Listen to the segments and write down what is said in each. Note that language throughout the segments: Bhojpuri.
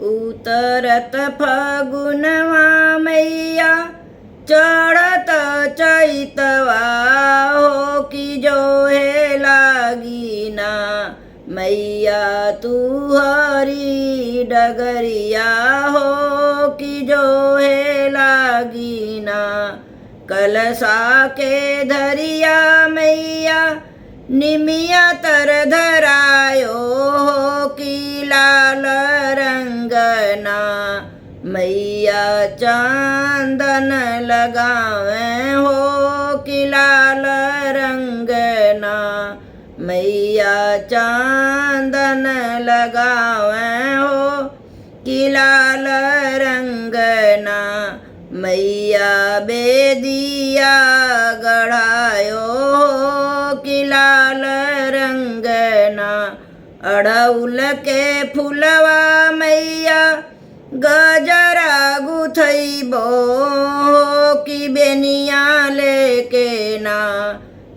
उतरत फगुनवा मैया चढ़त चैतवा हो कि जो है लागिना मैया तू हरी डगरिया हो कि जो है लागिना कलसा के धरिया मैया निमिया तर धरायो हो कि लाल रंगना मैया चांदन लगावे हो कि लाल रंगना मैया चांदन लगावे हो कि लाल रंगना मैया बेदिया गढ़ायो हो कि लाल रंगना अड़उल के फुलवा मैया गजरा गुथैबो हो कि बेनिया लेके ना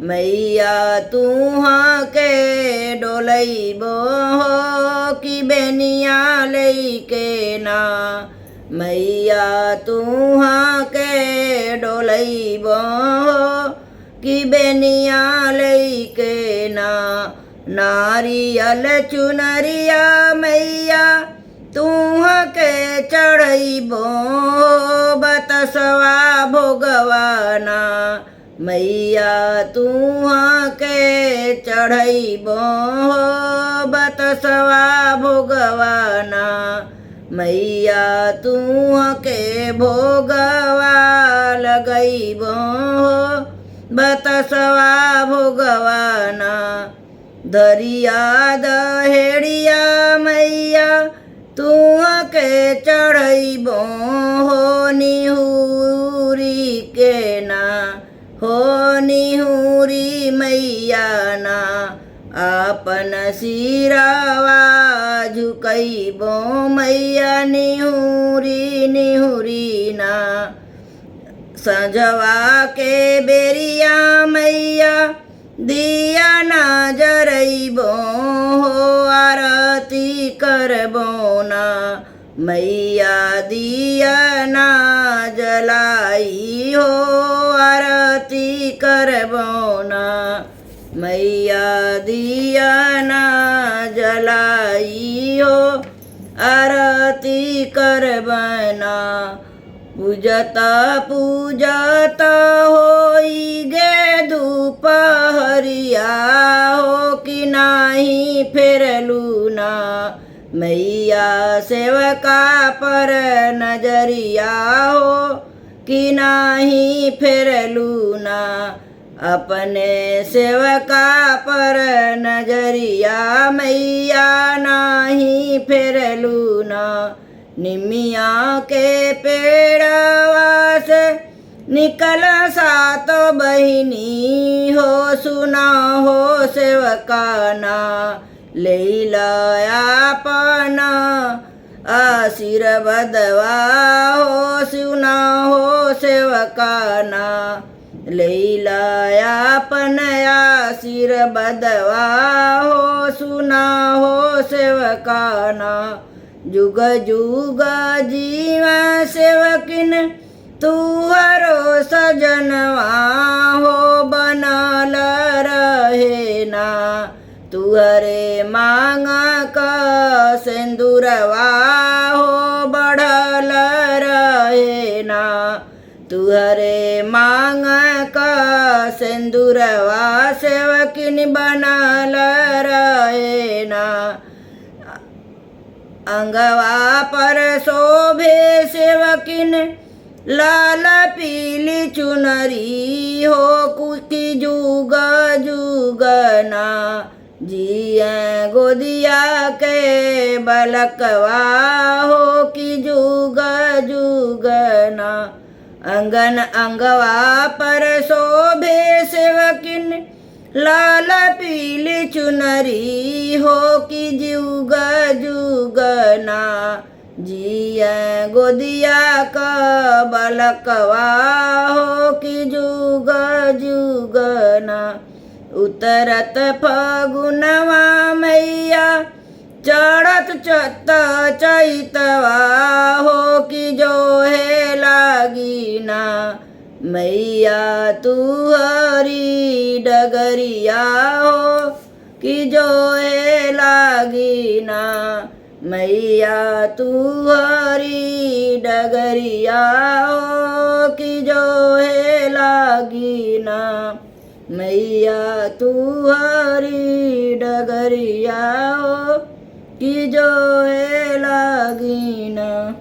मैया तुहाँ के डोलैबो हो कि बेनिया लेके ना मैया तुहाँ के डोलैबो हो कि बेनिया लेके ना नारियल चुनरिया मैया तुहाँ के चढ़ैबो बतसवा भोगवाना मैया तुहाँ के चढ़ैबो बतसवा भोगवाना मैया तुहाँ के भोगवा लगैबो बतसवा भोगवाना धरिया दहेड़िया मैया तुहाँ के चढ़ैबो हो निहुरी के ना हो निहुरी मैया ना आपन सिरावा झुकैबो मैया निहुरी निहुरी ना सजवा के बेरिया मैया दिया ना जरैबो हो आरती करबो ना मैया दिया ना जलाई हो आरती करबो ना मैया दिया ना जलाई हो आरती करबना पूजता पूजता होई गे दुपहरिया हो कि नाही फेरलू ना मैया सेवका पर नजरिया हो कि नाही फेरलू ना अपने सेवका पर नजरिया मैया नाही फेरलू ना निमिया के पेड़वा से निकल सातो बहिनी हो सुना हो सेवकाना लैला अपना आशीर्वादवा हो सुना हो सेवकाना लैला अपन आशीर्वादवा हो सुना हो सेवकाना जुग जुग जीव सेवकिन तुहरो सजनवा हो बनल रहे ना तुहरे मांग का सिंदूरवा हो बढ़ल रहे ना तुहरे मांग का सिंदूरवा सेवकिन बनल रहे ना अंगवा पर शोभे सेवकिन लाल पीली चुनरी हो कुकी जुग जुगना जिया गोदिया के बलकवा हो कि जुग जुगना अंगन अंगवा पर शोभे सेवकिन लाल पीली चुनरी हो कि जुग जुगना जिया गोदिया का बलकवा हो कि जुग जुगना उतरत फगुनवा मैया चढ़त चैतवा हो कि जो है लागी ना मैया तू हरी डगरिया हो कि जो है लागी ना मैया तू हरी डगरिया हो कि जो है लागी ना मैया तू हरी डगरिया हो कि जो है लागी ना।